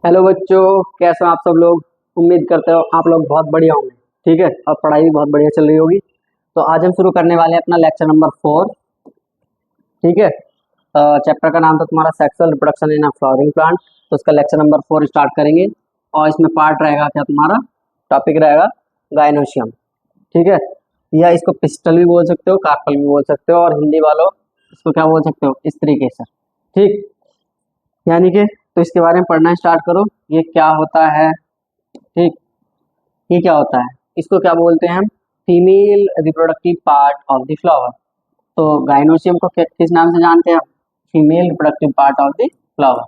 Hello बच्चों, कैसे हो आप सब लोग। उम्मीद करते हो आप लोग बहुत बढ़िया होंगे। ठीक है, और पढ़ाई भी बहुत बढ़िया चल रही होगी। तो आज हम शुरू करने वाले हैं अपना लेक्चर नंबर 4। ठीक है, चैप्टर का नाम था तुम्हारा sexual reproduction in a flowering plant. तो उसका लेक्चर नंबर 4 स्टार्ट करेंगे। और इसमें पार्ट रहेगा क्या, तुम्हारा टॉपिक रहेगा गायनोशियम। ठीक है, या इसको पिस्टल भी बोल सकते हो, कार्पल भी बोल सकते हो, और हिंदी वालों इसको क्या बोल सकते हो, इस तरीके से। ठीक, यानी कि तो इसके बारे में पढ़ना स्टार्ट करो। ये क्या होता है, ठीक, ये क्या होता है, इसको क्या बोलते हैं हम, female reproductive part of the flower. तो गाइनोसियम को किस नाम से जानते हैं हम, female reproductive part of the flower.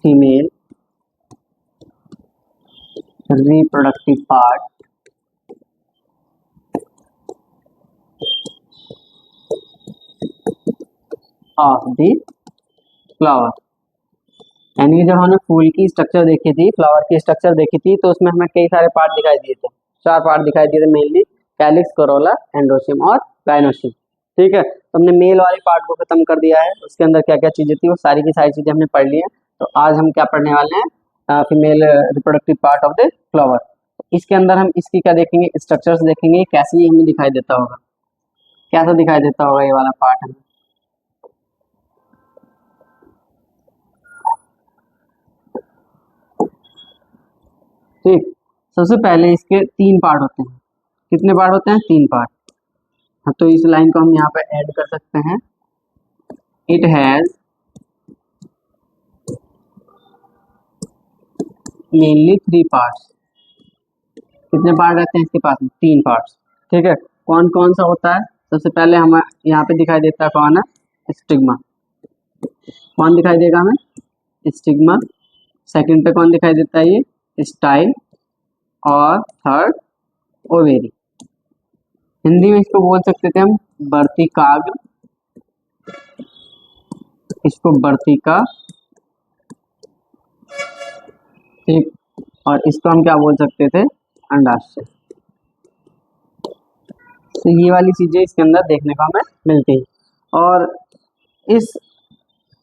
Female reproductive part of the flower. यानी कि जब हमने फूल की स्ट्रक्चर देखी थी, फ्लावर की स्ट्रक्चर देखी थी, तो उसमें हमें कई सारे पार्ट दिखाई दिए थे। 4 पार्ट दिखाई दिए थे मेनली, कैलिक्स, कोरोला, एंड्रोसियम और गाइनोसियम। ठीक है, तो हमने मेल वाले पार्ट को खत्म कर दिया है। उसके अंदर क्या क्या चीजें थी वो सारी की सारी चीजें हमने पढ़ ली हैं। तो आज हम क्या पढ़ने वाले हैं, female reproductive part of the flower. इसके अंदर हम इसकी क्या देखेंगे, स्ट्रक्चर्स देखेंगे, कैसे ये हमें दिखाई देता होगा, कैसा दिखाई देता होगा ये वाला पार्ट हमें। ठीक, सबसे पहले इसके 3 पार्ट होते हैं। कितने पार्ट होते हैं, 3 पार्ट। हाँ, तो इस लाइन को हम यहाँ पे ऐड कर सकते हैं। It has mainly 3 parts. कितने पार्ट रहते हैं इसके पास में, 3 पार्ट्स। ठीक है, कौन कौन सा होता है, सबसे पहले हमें यहाँ पे दिखाई देता है कौन है, स्टिग्मा। कौन दिखाई देगा हमें, स्टिग्मा। सेकंड पे कौन दिखाई देता है, ये स्टाइल। और थर्ड ओवेरी। हिंदी में इसको बोल सकते थे हम वर्तिकाग्र, इसको वर्तिका। ठीक, और इसको हम क्या बोल सकते थे, अंडाशय। तो ये वाली चीजें इसके अंदर देखने को हमें मिलती है। और इस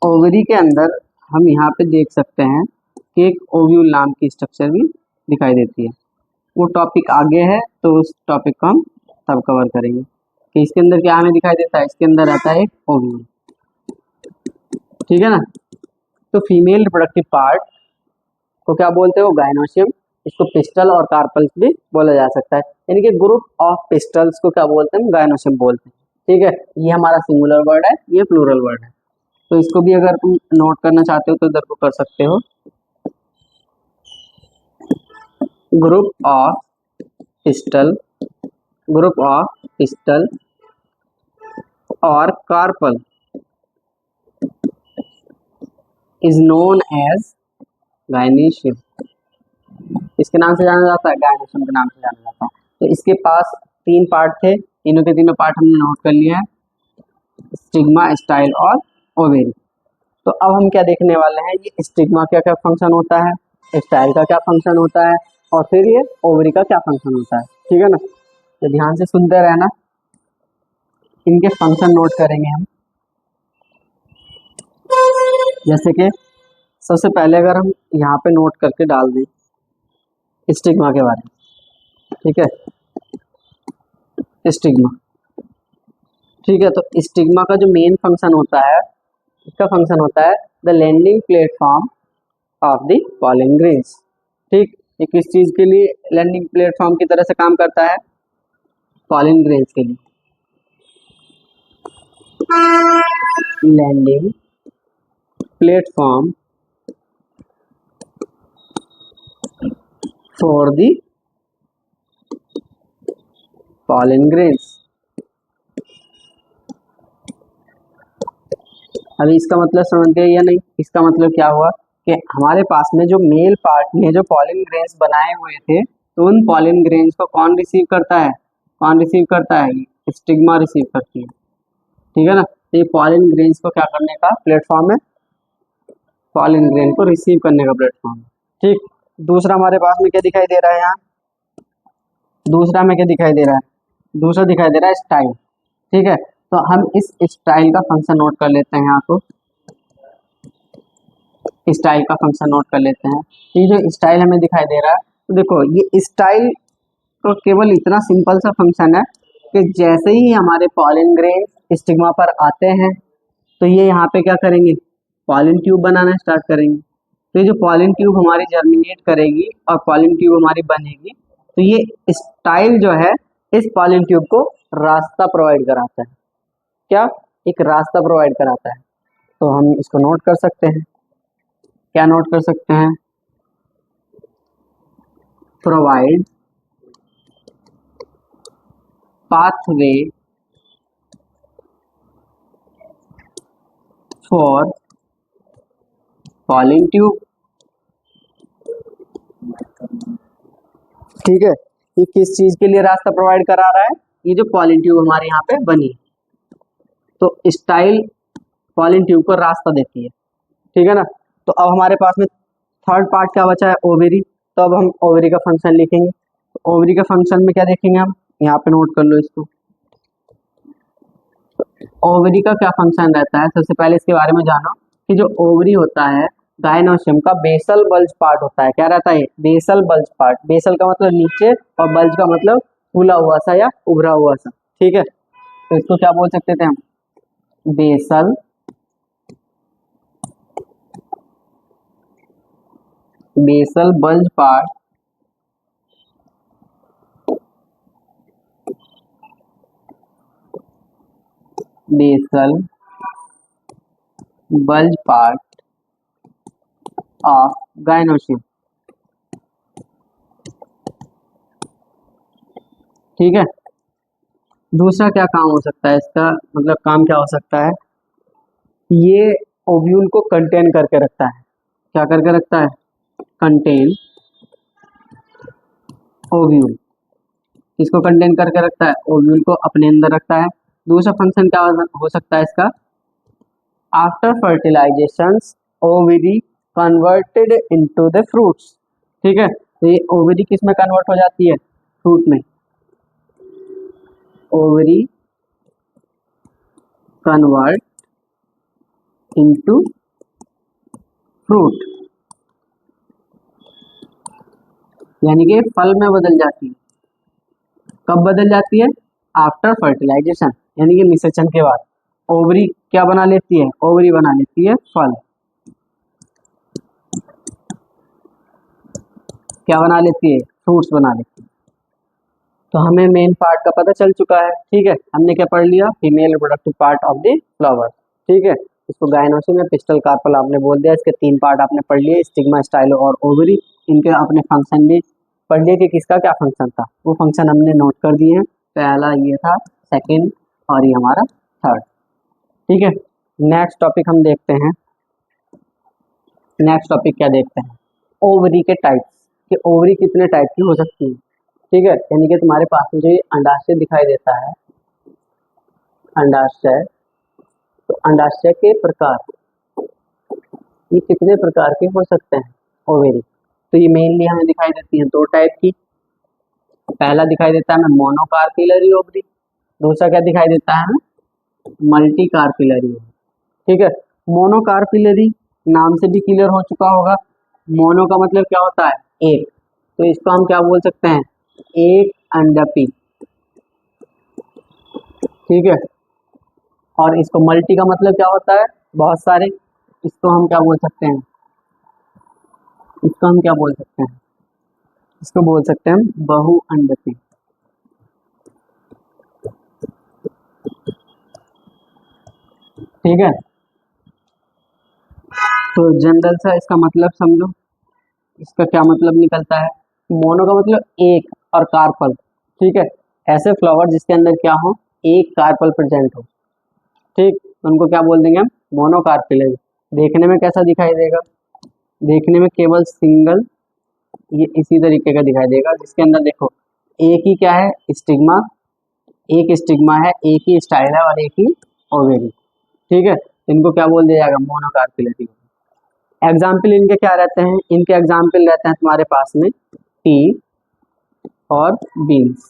ओवरी के अंदर हम यहाँ पे देख सकते हैं कि एक ओव्यूल नाम की स्ट्रक्चर भी दिखाई देती है। वो टॉपिक आगे है, तो उस टॉपिक को हम तब कवर करेंगे कि इसके अंदर क्या हमें दिखाई देता है। इसके अंदर रहता है एक ओव्यूल। ठीक है ना। तो फीमेल रिप्रोडक्टिव पार्ट को क्या बोलते हो, गायनोशियम। इसको पिस्टल और कार्पल्स भी बोला जा सकता है। यानी कि ग्रुप ऑफ पिस्टल्स को क्या बोलते हैं, गायनोशियम बोलते हैं। ठीक है, ये हमारा सिंगुलर वर्ड है, ये प्लूरल वर्ड है। तो इसको भी अगर तुम नोट करना चाहते हो तो इधर को कर सकते हो। Group of pistol, group of pistol और कार्पल इज नोन एज गायनीशियम। इसके नाम से जाना जाता है, गायनीशियम के नाम से जाना जाता है। तो इसके पास 3 पार्ट थे, तीनों के तीनों पार्ट हमने नोट कर लिए हैं, स्टिग्मा, स्टाइल और ओवेरी। तो अब हम क्या देखने वाले हैं, ये स्टिग्मा का क्या फंक्शन होता है, स्टाइल का क्या फंक्शन होता है, और फिर ये ओवरी का क्या फंक्शन होता है। ठीक है ना, तो ध्यान से सुनते रहना, इनके फंक्शन नोट करेंगे हम। जैसे कि सबसे पहले अगर हम यहाँ पे नोट करके डाल दें स्टिग्मा के बारे में। ठीक है, स्टिग्मा। ठीक है, तो स्टिग्मा का जो मेन फंक्शन होता है, इसका फंक्शन होता है the landing platform of the pollen grains. ठीक, ये किस चीज के लिए लैंडिंग प्लेटफॉर्म की तरह से काम करता है, पॉलन ग्रेन्स के लिए। Landing platform for the pollen grains. अभी इसका मतलब समझ गए या नहीं, इसका मतलब क्या हुआ कि हमारे पास में जो मेल पार्ट ने जो पॉलन ग्रेन्स बनाए हुए थे, तो उन पॉलन ग्रेन्स को कौन रिसीव करता है, कौन रिसीव करता है, स्टिग्मा रिसीव करती है। ठीक है ना, तो ये पॉलन ग्रेन्स को क्या करने का प्लेटफॉर्म है, पॉलन ग्रेन को रिसीव करने का प्लेटफॉर्म। ठीक, दूसरा हमारे पास में क्या दिखाई दे रहा है यहाँ, दूसरा में क्या दिखाई दे रहा है, दूसरा दिखाई दे रहा है स्टाइल। ठीक है, तो हम इस स्टाइल का फंक्शन नोट कर लेते हैं यहाँ को। स्टाइल का फंक्शन नोट कर लेते हैं। ये जो स्टाइल हमें दिखाई दे रहा है, तो देखो ये स्टाइल तो केवल इतना सिंपल सा फंक्शन है कि जैसे ही हमारे पॉलिन ग्रेन स्टिग्मा पर आते हैं तो ये यहाँ पे क्या करेंगे, पॉलिन ट्यूब बनाना स्टार्ट करेंगे। तो ये जो पॉलिन ट्यूब हमारी जर्मिनेट करेगी और पॉलिन ट्यूब हमारी बनेगी, तो ये स्टाइल जो है इस पॉलिन ट्यूब को रास्ता प्रोवाइड कराता है। क्या, एक रास्ता प्रोवाइड कराता है। तो हम इसको नोट कर सकते हैं। क्या नोट कर सकते हैं, provide pathway for pollen tube. ठीक है, ये किस चीज के लिए रास्ता प्रोवाइड करा रहा है, ये जो पॉलिन ट्यूब हमारे यहाँ पे बनी, तो स्टाइल पॉलिन ट्यूब को रास्ता देती है। ठीक है ना। तो अब हमारे पास में थर्ड पार्ट क्या बचा है, ओवेरी। तो अब हम ओवेरी का फंक्शन लिखेंगे। तो ओवेरी का फंक्शन में क्या देखेंगे हम, यहाँ पे नोट कर लो इसको। ओवरी का क्या फंक्शन रहता है, सबसे पहले इसके बारे में जानो कि जो ओवरी होता है गायनोशियम का बेसल बल्ज पार्ट होता है। क्या रहता है, बेसल बल्ज पार्ट। बेसल का मतलब नीचे और बल्ज का मतलब फूला हुआ सा या उभरा हुआ सा। ठीक है, तो इसको क्या बोल सकते थे हम, basal basal bulge part basal bulge part of gynoecium. ठीक है, दूसरा क्या काम हो सकता है इसका, मतलब काम क्या हो सकता है, ये ओव्यूल को कंटेन करके रखता है। क्या करके रखता है, कंटेन ओव्यूल। इसको कंटेन करके रखता है, ओव्यूल को अपने अंदर रखता है। दूसरा फंक्शन क्या हो सकता है इसका, after fertilisation ovary converted into the fruits. ठीक है, तो ये ओवरी किस में कन्वर्ट हो जाती है, फ्रूट में। ओवरी कन्वर्ट इनटू फ्रूट, यानी कि फल में बदल जाती है। कब बदल जाती है, आफ्टर फर्टिलाइजेशन, यानी कि निषेचन के बाद ओवरी क्या बना लेती है, ओवरी बना लेती है फल। क्या बना लेती है, फ्रूट्स बना लेती है। तो हमें मेन पार्ट का पता चल चुका है। ठीक है, हमने क्या पढ़ लिया, female reproductive part of the flower. ठीक है, इसको गायनोसिस में पिस्टल कार्पल आपने बोल दिया। इसके 3 पार्ट आपने पढ़ लिए, स्टिग्मा, स्टाइलो और ओवरी। इनके अपने फंक्शन भी पढ़ लिए कि किसका क्या फंक्शन था, वो फंक्शन हमने नोट कर दिए हैं। पहला ये था, सेकेंड और ये हमारा थर्ड। ठीक है, नेक्स्ट टॉपिक हम देखते हैं। नेक्स्ट टॉपिक क्या देखते हैं, ओवरी के टाइप्स, कि ओवरी कितने टाइप की हो सकती है। ठीक है, यानी कि तुम्हारे पास में जो ये अंडाशय दिखाई देता है, अंडाशय, तो अंडाशय के प्रकार ये कितने प्रकार के हो सकते हैं, ओवेरी। तो ये मेनली हमें दिखाई देती है 2 टाइप की। पहला दिखाई देता है हमें मोनोकार्पिलरी ओवरी, दूसरा क्या दिखाई देता है हमें, मल्टी कार्पिलरी ओवरी। ठीक है, मोनोकार्पिलरी नाम से भी क्लियर हो चुका होगा। मोनो का मतलब क्या होता है, एक, तो इसको हम क्या बोल सकते हैं, एक अंडपी। ठीक है, और इसको मल्टी का मतलब क्या होता है, बहुत सारे। इसको हम क्या बोल सकते हैं, इसको हम क्या बोल सकते हैं, इसको बोल सकते हैं बहु अंडपी। ठीक है, तो जनरल सा इसका मतलब समझो, इसका क्या मतलब निकलता है। मोनो का मतलब एक और कार्पल। ठीक है, ऐसे फ्लावर जिसके अंदर क्या हो, एक कार्पल प्रेजेंट हो। ठीक, उनको क्या बोल देंगे हम, मोनोकार्पिलरी। देखने में कैसा दिखाई देगा, देखने में केवल सिंगल ये इसी तरीके का दिखाई देगा, जिसके अंदर देखो एक ही क्या है, स्टिग्मा, एक स्टिग्मा है, एक ही स्टाइल है और एक ही ओवेरी। ठीक है, इनको क्या बोल दिया जाएगा, मोनोकार्पिलरी। एग्जाम्पल इनके क्या रहते हैं, इनके एग्जाम्पल रहते हैं तुम्हारे पास में पी और बीन्स।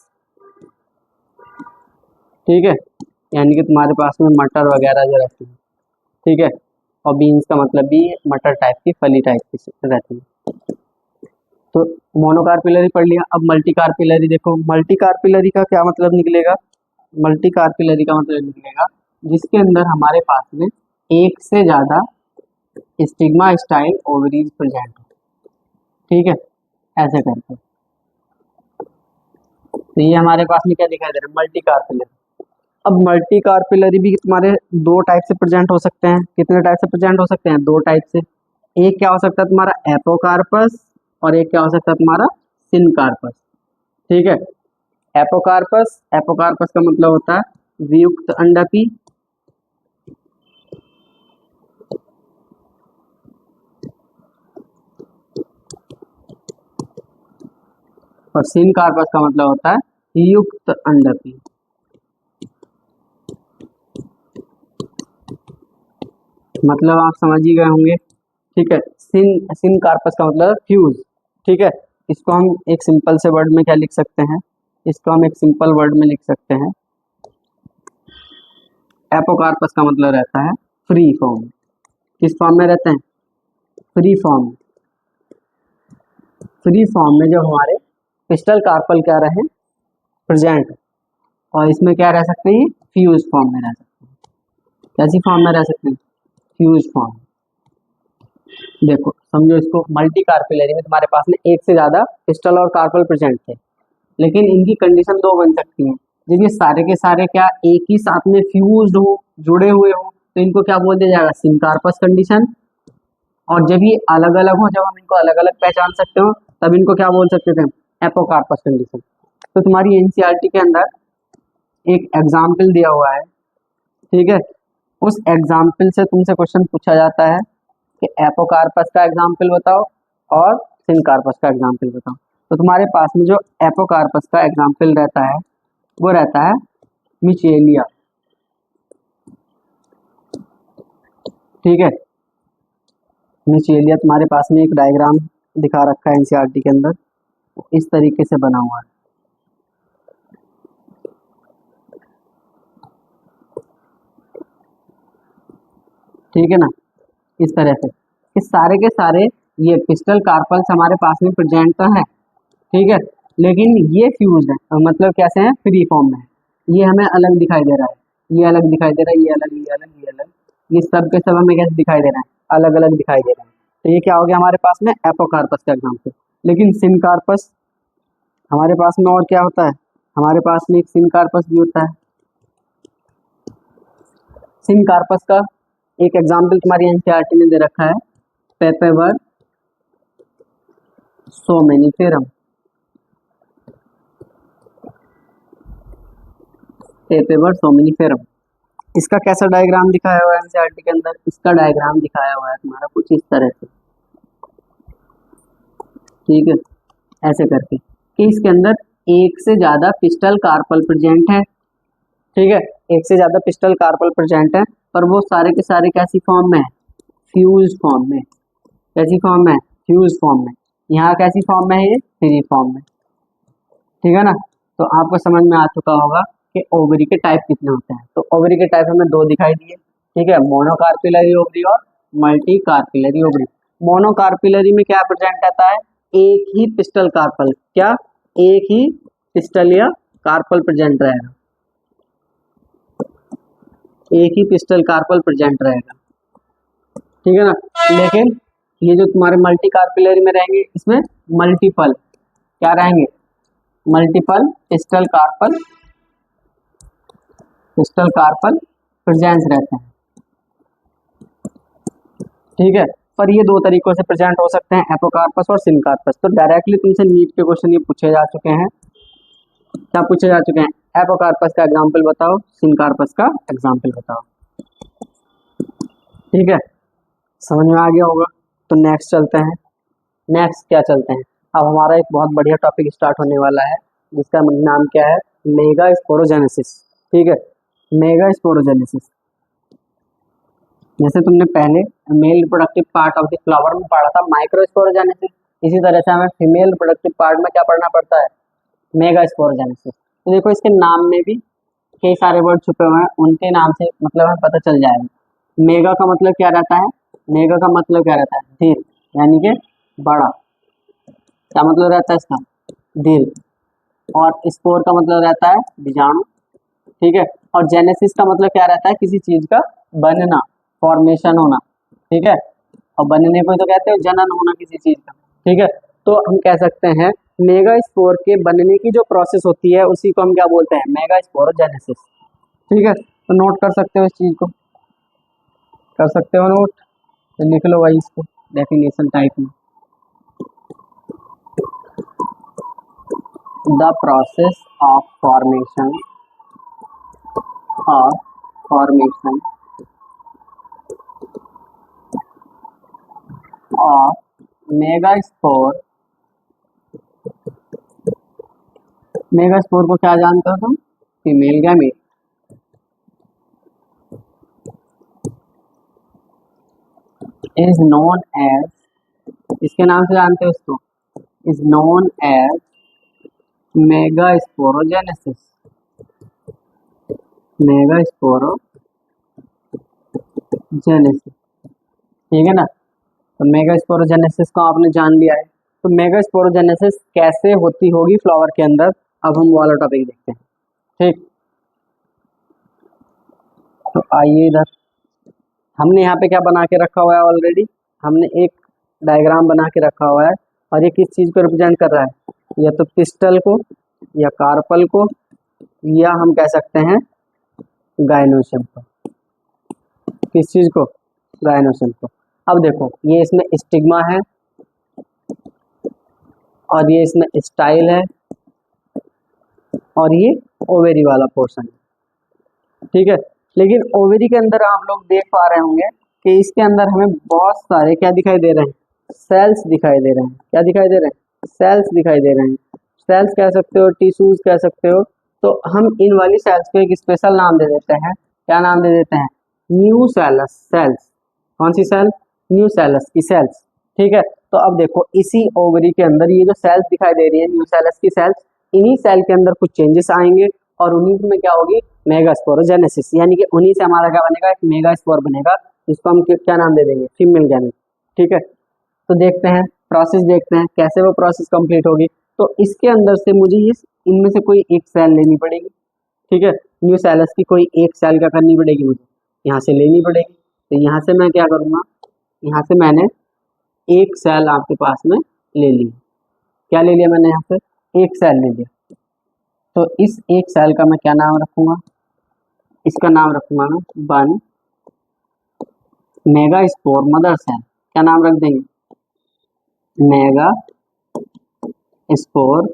ठीक है, यानी कि तुम्हारे पास में मटर वगैरह जो रहती है। ठीक है, और बीन्स का मतलब भी मटर टाइप की फली टाइप की रहती है। तो मोनोकार्पिलरी पढ़ लिया। अब मल्टी कार्पिलरी देखो, मल्टी कार्पिलरी का क्या मतलब निकलेगा? मल्टी कार्पिलरी का मतलब निकलेगा जिसके अंदर हमारे पास में एक से ज्यादा स्टिग्मा स्टाइल ओवरीज प्रेजेंट हो। ठीक है, ऐसे करके। तो ये हमारे पास में क्या दिखाई दे रहा है? मल्टी कार्पिलरी। अब मल्टी कार्पिलरी भी तुम्हारे दो टाइप से प्रेजेंट हो सकते हैं। कितने टाइप से प्रेजेंट हो सकते हैं? दो टाइप से। एक क्या हो सकता है तुम्हारा एपोकार्पस, और एक क्या हो सकता है तुम्हारा सिनकार्पस। ठीक है, एपोकार्पस, एपोकार्पस का मतलब होता है वियुक्त अंडापी, और सिनकार्पस का मतलब होता है युक्त अंडापी। मतलब आप समझ ही गए होंगे। ठीक है, सिनकार्पस का मतलब फ्यूज। ठीक है, इसको हम एक सिंपल से वर्ड में क्या लिख सकते हैं? इसको हम एक सिंपल वर्ड में लिख सकते हैं, एपोकार्पस का मतलब रहता है फ्री फॉर्म। किस फॉर्म में रहते हैं? Free form. फ्री फॉर्म में जो हमारे पिस्टल कार्पल क्या रहे प्रेजेंट, और इसमें क्या रह सकते हैं? फ्यूज फॉर्म में रह सकते हैं। कैसी फॉर्म में रह सकते हैं? Fuse form. देखो समझो इसको, मल्टी कार्पिलरी में तुम्हारे पास में एक से ज्यादा पिस्टल और कार्पल प्रेजेंट थे, लेकिन इनकी कंडीशन दो बन सकती है। जब ये सारे के सारे क्या एक ही साथ में फ्यूज्ड हो, जुड़े हुए हो, तो इनको क्या बोल दिया जाएगा? Syncarpous condition. और जब ये अलग अलग हो, जब हम इनको अलग अलग पहचान सकते हो, तब इनको क्या बोल सकते थे? Apocarpous condition. तो तुम्हारी एनसीईआरटी के अंदर एक एग्जाम्पल दिया हुआ है। ठीक है, उस एग्जाम्पल से तुमसे क्वेश्चन पूछा जाता है कि एपोकार्पस का एग्जाम्पल बताओ और सिनकार्पस का एग्जाम्पल बताओ। तो तुम्हारे पास में जो एपोकार्पस का एग्जाम्पल रहता है वो रहता है मिचेलिया। ठीक है, मिचेलिया तुम्हारे पास में एक डायग्राम दिखा रखा है एनसीईआरटी के अंदर, इस तरीके से बना हुआ है। ठीक है ना, इस तरह से कि सारे के सारे ये पिस्टल कार्पल्स हमारे पास में प्रेजेंट तो है। ठीक है, लेकिन ये फ्यूज है, मतलब कैसे हैं? फ्री फॉर्म में है। ये हमें अलग दिखाई दे रहा है, ये अलग दिखाई दे रहा है, ये अलग, ये अलग, ये अलग, ये सब के सब हमें कैसे दिखाई दे रहे हैं? अलग अलग दिखाई दे रहे हैं। तो ये क्या हो गया हमारे पास में? एपोकार्पस का एग्जाम्पल। लेकिन सिनकार्पस हमारे पास में और क्या होता है? हमारे पास में एक सिनकार्पस भी होता है। सिनकार्पस का एक एग्जाम्पल तुम्हारी एनसीईआरटी में दे रखा है, पेपेवर सोमेनिफेरम। पेपेवर सोमेनिफेरम, इसका कैसा डायग्राम दिखाया हुआ है एनसीईआरटी के अंदर? इसका डायग्राम दिखाया हुआ है तुम्हारा कुछ इस तरह से। ठीक है, ऐसे करके कि इसके अंदर एक से ज्यादा पिस्टल कार्पल प्रेजेंट है। ठीक है, एक से ज्यादा पिस्टल कार्पल प्रेजेंट है, पर वो सारे के सारे कैसी फॉर्म में है? फ्यूज फॉर्म में। कैसी फॉर्म में? फ्यूज फॉर्म में। यहाँ कैसी फॉर्म में है? ये फ्री फॉर्म में। ठीक है ना, तो आपको समझ में आ चुका होगा कि ओवरी के टाइप कितने होते हैं। तो ओवरी के टाइप हमें दो दिखाई दिए। ठीक है, मोनोकार्पिलरी ओवरी और मल्टी कार्पिलरी ओवरी। मोनोकार्पिलरी में क्या प्रेजेंट रहता है? एक ही पिस्टल कार्पल। क्या? एक ही पिस्टल या कार्पल प्रेजेंट रहेगा। एक ही पिस्टल कार्पल प्रेजेंट रहेगा। ठीक है ना, लेकिन ये जो तुम्हारे मल्टी कार्पिलरी में रहेंगे, इसमें मल्टीपल क्या रहेंगे? मल्टीपल पिस्टल कार्पल प्रेजेंस रहते हैं। ठीक है, पर ये दो तरीकों से प्रेजेंट हो सकते हैं, एपोकार्पस और सिनकार्पस। तो डायरेक्टली तुमसे नीट के क्वेश्चन ये पूछे जा चुके हैं। क्या पूछे जा चुके हैं? एपोकार्पस का एग्जाम्पल बताओ, सिनकार्पस का एग्जाम्पल बताओ। ठीक है, समझ में आ गया होगा। तो नेक्स्ट चलते हैं। नेक्स्ट क्या चलते हैं? अब हमारा एक बहुत बढ़िया टॉपिक स्टार्ट होने वाला है, जिसका नाम क्या है? Mega sporogenesis. ठीक है, मेगा स्पोरोजेनेसिस। जैसे तुमने पहले male reproductive part of the flower में पढ़ा था माइक्रो स्पोरोजेनेसिस, इसी तरह से हमें फीमेल रिप्रोडक्टिव पार्ट में क्या पढ़ना पड़ता है? Mega sporogenesis. तो देखो इसके नाम में भी कई सारे वर्ड छुपे हुए हैं, उनके नाम से मतलब हमें पता चल जाएगा। मेगा का मतलब क्या रहता है, मेगा का मतलब क्या रहता है, दीर्घ, यानी कि बड़ा। क्या मतलब रहता है इसका, दीर्घ। और स्पोर का मतलब रहता है बीजाणु, ठीक है। और जेनेसिस का मतलब क्या रहता है, किसी चीज का बनना, फॉर्मेशन होना, ठीक है। और बनने को ही तो कहते हैं जनन होना किसी चीज का, ठीक है। तो हम कह सकते हैं मेगा स्पोर के बनने की जो प्रोसेस होती है उसी को हम क्या बोलते हैं, मेगा स्पोरोजेनेसिस, ठीक है। तो नोट कर सकते हो इस चीज को, कर सकते हो नोट, तो लिख लो भाई इसको डेफिनेशन टाइप में। द प्रोसेस ऑफ फॉर्मेशन और फॉर्मेशन ऑफ मेगास्पोर, मेगास्पोर को क्या जानते हो तुम, female gamete, is known as, इसके नाम से जानते हो इसको, is known as megasporogenesis, megasporogenesis, ठीक है ना। तो मेगास्पोरोजेनेसिस को आपने जान लिया है। तो मेगास्पोरोजेनेसिस कैसे होती होगी फ्लावर के अंदर, अब हम वाला टॉपिक देखते हैं, ठीक। तो आइए इधर, हमने यहाँ पे क्या बना के रखा हुआ है, ऑलरेडी हमने एक डायग्राम बना के रखा हुआ है। और ये किस चीज को रिप्रेजेंट कर रहा है, या तो पिस्टल को, या कार्पल को, या हम कह सकते हैं गायनोशियम को। किस चीज को, गायनोशियम को। अब देखो ये इसमें स्टिग्मा है, और ये इसमें स्टाइल है, और ये ओवेरी वाला पोर्शन है, ठीक है। लेकिन ओवेरी के अंदर आप लोग देख पा रहे होंगे कि इसके अंदर हमें बहुत सारे क्या दिखाई दे रहे हैं, सेल्स दिखाई दे रहे हैं। क्या दिखाई दे रहे हैं, सेल्स दिखाई दे रहे हैं। सेल्स कह सकते हो, टिश्यूज कह सकते हो। तो हम इन वाली सेल्स को एक स्पेशल नाम दे देते हैं, क्या नाम दे देते हैं, न्यू सेलस सेल्स। कौन सी सेल, न्यू सेलस की सेल्स, ठीक है। तो अब देखो इसी ओवरी के अंदर ये जो सेल्स दिखाई दे रही है, न्यू सेलस की सेल्स, इन्हीं सेल के अंदर कुछ चेंजेस आएंगे, और उन्हीं में क्या होगी, मेगास्पोरोजेनेसिस, यानी कि उन्हीं से हमारा क्या बनेगा, एक मेगास्पोर बनेगा, जिसको हम क्या नाम दे देंगे, फीमेल गैमेट, ठीक है। तो देखते हैं प्रोसेस, देखते हैं कैसे वो प्रोसेस कंप्लीट होगी। तो इसके अंदर से मुझे ये इनमें से कोई एक सेल लेनी पड़ेगी, ठीक है। न्यू सेलस की कोई एक सेल क्या करनी पड़ेगी, मुझे यहाँ से लेनी पड़ेगी। तो यहाँ से मैं क्या करूँगा, यहाँ से मैंने एक सेल आपके पास में ले ली। क्या ले लिया मैंने, यहाँ से एक सेल ले लिया। तो इस एक सेल का मैं क्या नाम रखूंगा, इसका नाम रखूंगा मैं one megaspore mother cell. क्या नाम रख देंगे, मेगा स्पोर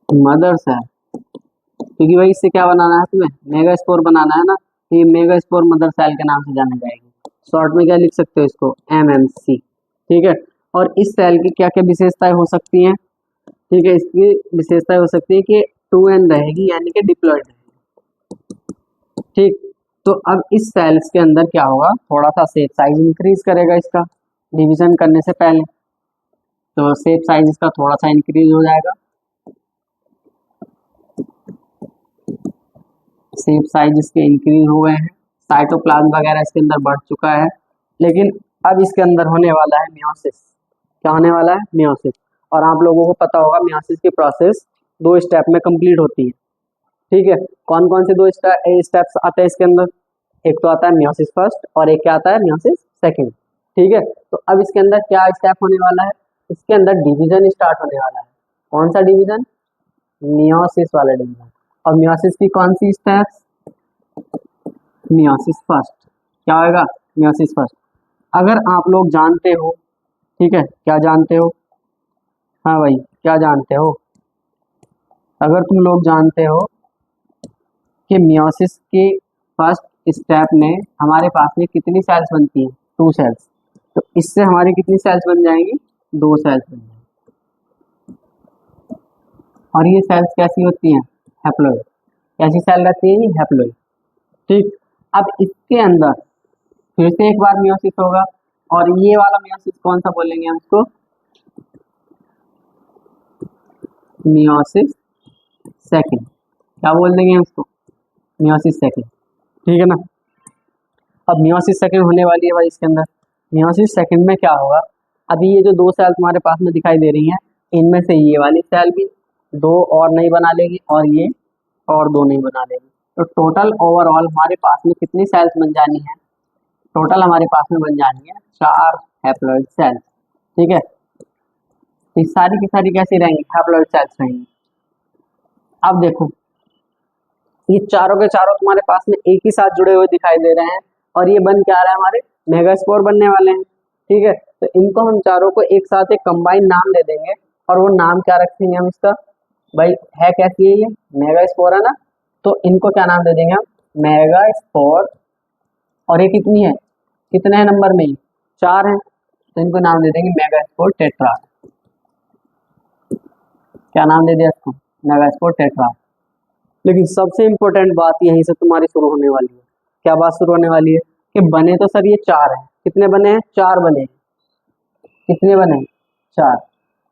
मदर सेल, क्योंकि भाई इससे क्या बनाना है तुम्हें, मेगा स्पोर बनाना है ना। तो ये मेगा स्पोर मदर सेल के नाम से जानी जाएगी। शॉर्ट में क्या लिख सकते हो इसको, MMC, ठीक है। और इस सेल की क्या क्या विशेषताएं हो सकती हैं, ठीक है। इसकी विशेषताएं हो सकती है कि 2n रहेगी, यानी कि डिप्लॉयड रहेगी, ठीक। तो अब इस सेल्स के अंदर क्या होगा, थोड़ा सा शेप साइज इंक्रीज करेगा इसका, डिवीजन करने से पहले। तो शेप साइज इसका थोड़ा सा इंक्रीज हो जाएगा, शेप साइज इसके इंक्रीज हो गए हैं, साइटोप्लाज्म वगैरह इसके अंदर बढ़ चुका है। लेकिन अब इसके अंदर होने वाला है मियोसिस। क्या होने वाला है, मियोसिस। और आप लोगों को पता होगा मियोसिस की प्रोसेस 2 स्टेप में कंप्लीट होती है, ठीक है। कौन कौन से 2 स्टेप्स आते हैं इसके अंदर, एक तो आता है मियोसिस फर्स्ट, और एक क्या आता है, मियोसिस सेकंड, ठीक है। तो अब इसके अंदर क्या स्टेप होने वाला है, इसके अंदर डिवीजन स्टार्ट होने वाला है। कौन सा डिवीजन, मियोसिस वाला डिवीजन। और मियोसिस की कौन सी स्टेप्स, मियोसिस फर्स्ट। क्या होगा, मियोसिस फर्स्ट। अगर आप लोग जानते हो, ठीक है, क्या जानते हो, हाँ भाई क्या जानते हो, अगर तुम लोग जानते हो कि मियोसिस के फर्स्ट स्टेप में हमारे पास में कितनी सेल्स बनती हैं, 2 सेल्स। तो इससे हमारी कितनी सेल्स बन जाएंगी, 2 सेल्स बन जाएंगी। और ये सेल्स कैसी होती हैं, हैप्लोइड। कैसी सेल रहती है, ये हैप्लोइड, ठीक। अब इसके अंदर फिर से एक बार मियोसिस होगा, और ये वाला मियोसिस कौन सा बोलेंगे हम इसको, मियोसिस सेकंड। क्या बोल देंगे हम इसको, मियोसिस सेकंड, ठीक है ना। अब मियोसिस सेकंड होने वाली है भाई इसके अंदर। मियोसिस सेकंड में क्या होगा, अभी ये जो दो सेल तुम्हारे पास में दिखाई दे रही हैं, इनमें से ये वाली सेल भी दो और नहीं बना लेगी और ये और दो नहीं बना लेगी। तो टोटल ओवरऑल हमारे पास में कितनी सेल्स बन जानी है, टोटल हमारे पास में बन जानी है 4 हैप्लॉइड सेल्स। ठीक है, ये सारी की सारी कैसी रहेंगी, हैप्लॉइड सेल्स रहेंगी। अब देखो ये चारों के चारों तुम्हारे पास में एक ही साथ जुड़े हुए दिखाई दे रहे हैं और ये बन क्या रहा है, हमारे मेगास्पोर बनने वाले हैं। ठीक है, तो इनको हम चारों को एक साथ एक कंबाइन नाम दे देंगे और वो नाम क्या रखेंगे हम इसका, भाई है कैसी है ये मेगास्पोर है ना, तो इनको क्या नाम दे देंगे हम, मेगास्पोर। और ये कितनी है, कितने हैं नंबर में, 4 है, तो इनको नाम दे देंगे मेगास्पोर टेट्रा। क्या नाम दे दिया इसको, मेगास्पोर टेट्रा। लेकिन सबसे इम्पोर्टेंट बात यहीं से तुम्हारी शुरू होने वाली है। क्या बात शुरू होने वाली है कि बने तो सर ये 4 हैं, कितने बने हैं, 4 बने हैं, कितने बने हैं, 4।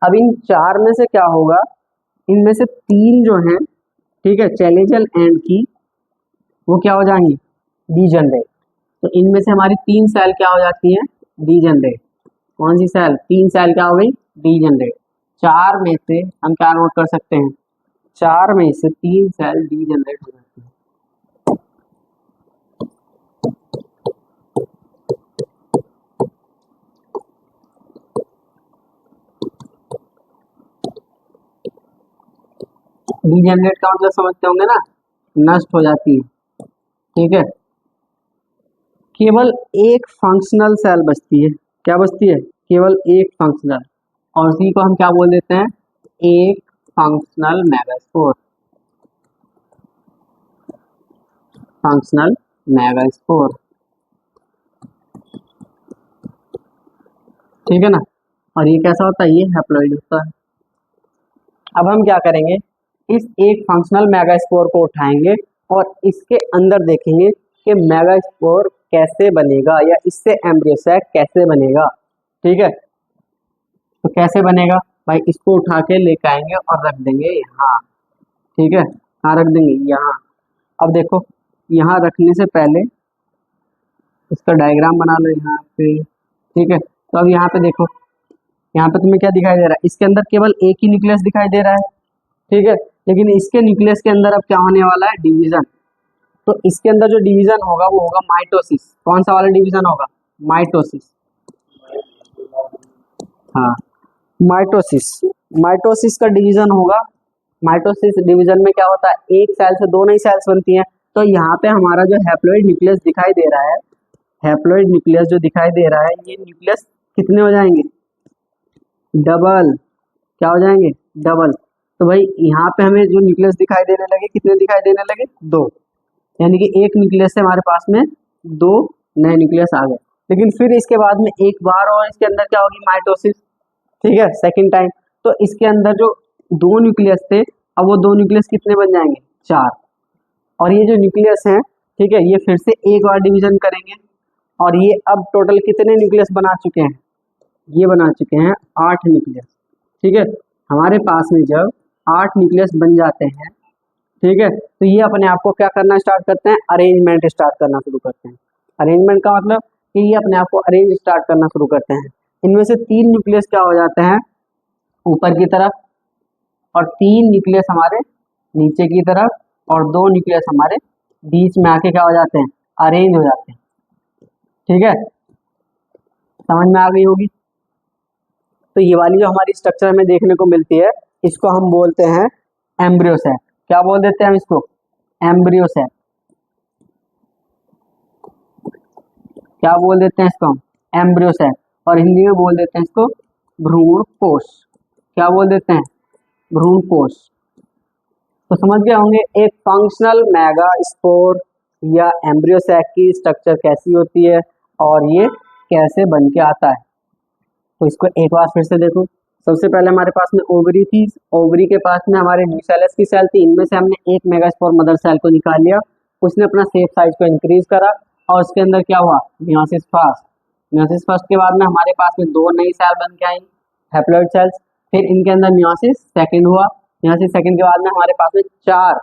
अब इन 4 में से क्या होगा, इनमें से 3 जो हैं, ठीक है, चैलेंजल एंड की, वो क्या हो जाएंगी, डीजनरेट। तो इनमें से हमारी 3 सेल क्या हो जाती हैं, डीजनरेट। कौन सी सेल, 3 सेल क्या हो गई, डीजनरेट। 4 में से हम क्या नोट कर सकते हैं, 4 में से 3 सेल डीजनरेट हो जाती है। डीजनरेट का मतलब समझते होंगे ना, नष्ट हो जाती है। ठीक है, केवल एक फंक्शनल सेल बचती है। क्या बचती है, केवल एक फंक्शनल, और उसी को हम क्या बोल देते हैं, एक फंक्शनल मेगास्पोर। फंक्शनल मेगास्पोर, ठीक है ना। और ये कैसा होता है, ये हैप्लॉइड होता है। अब हम क्या करेंगे, इस एक फंक्शनल मेगास्पोर को उठाएंगे और इसके अंदर देखेंगे कि मेगास्पोर कैसे बनेगा या इससे एम्ब्रियो सैक कैसे बनेगा। ठीक है, तो कैसे बनेगा भाई, इसको उठा के लेके आएंगे और रख देंगे यहाँ। ठीक है, कहाँ रख देंगे, यहाँ। अब देखो यहाँ रखने से पहले इसका डायग्राम बना लो यहाँ पे। ठीक है, तो अब यहाँ पे देखो, यहाँ पे तुम्हें क्या दिखाई दे रहा है, इसके अंदर केवल एक ही न्यूक्लियस दिखाई दे रहा है। ठीक है, लेकिन इसके न्यूक्लियस के अंदर अब क्या होने वाला है, डिवीजन। तो इसके अंदर जो डिवीजन होगा वो होगा माइटोसिस। कौन सा वाला डिवीजन होगा, माइटोसिस। हाँ, माइटोसिस, माइटोसिस का डिवीजन होगा। माइटोसिस डिवीजन में क्या होता है, एक सेल से दो नई सेल्स बनती हैं। तो यहाँ पे हमारा जो हैप्लॉइड न्यूक्लियस दिखाई दे रहा है, हैप्लॉइड न्यूक्लियस जो दिखाई दे रहा है, ये न्यूक्लियस कितने हो जाएंगे, डबल। क्या हो जाएंगे, डबल। तो भाई यहाँ पे हमें जो न्यूक्लियस दिखाई देने लगे, कितने दिखाई देने लगे, 2। यानी कि एक न्यूक्लियस से हमारे पास में 2 नए न्यूक्लियस आ गए। लेकिन फिर इसके बाद में एक बार और इसके अंदर क्या होगी, माइटोसिस। ठीक है, सेकंड टाइम। तो इसके अंदर जो 2 न्यूक्लियस थे, अब वो 2 न्यूक्लियस कितने बन जाएंगे, 4। और ये जो न्यूक्लियस हैं, ठीक है, ये फिर से एक बार डिवीजन करेंगे और ये अब टोटल कितने न्यूक्लियस बना चुके हैं, ये बना चुके हैं 8 न्यूक्लियस। ठीक है, हमारे पास में जब 8 न्यूक्लियस बन जाते हैं, ठीक है, तो ये अपने आप को क्या करना स्टार्ट करते हैं, अरेंजमेंट स्टार्ट करना शुरू करते हैं। अरेंजमेंट का मतलब कि ये अपने आप को अरेंज स्टार्ट करना शुरू करते हैं। इनमें से 3 न्यूक्लियस क्या हो जाते हैं, ऊपर की तरफ, और 3 न्यूक्लियस हमारे नीचे की तरफ, और 2 न्यूक्लियस हमारे बीच में आके क्या हो जाते हैं, अरेंज हो जाते हैं। ठीक है, समझ में आ गई होगी। तो ये वाली जो हमारी स्ट्रक्चर हमें देखने को मिलती है, इसको हम बोलते हैं एम्ब्रियो सैक। क्या बोल देते हैं हम इसको, एम्ब्रियो सैक। क्या बोल देते हैं इसको हम, एम्ब्रियो सैक। और हिंदी में बोल देते हैं इसको भ्रूण कोश। क्या बोल देते हैं, भ्रूण कोश। तो समझ गए होंगे एक फंक्शनल मेगास्पोर या एम्ब्रियो सैक की स्ट्रक्चर कैसी होती है और ये कैसे बन के आता है। तो इसको एक बार फिर से देखो। सबसे पहले हमारे पास में ओवरी थी, ओवरी के पास में हमारे न्यूसेलस की सेल थी। इनमें से हमने एक मेगास्पोर मदर सेल को निकाल लिया, उसने अपना शेप साइज को इंक्रीज करा और उसके अंदर क्या हुआ, मियोसिस फर्स्ट। मियोसिस फर्स्ट के बाद में हमारे पास में 2 नई सेल बन के आई, हैप्लॉइड सेल्स। फिर इनके अंदर मियोसिस सेकंड हुआ। मियोसिस सेकंड के बाद में हमारे पास में 4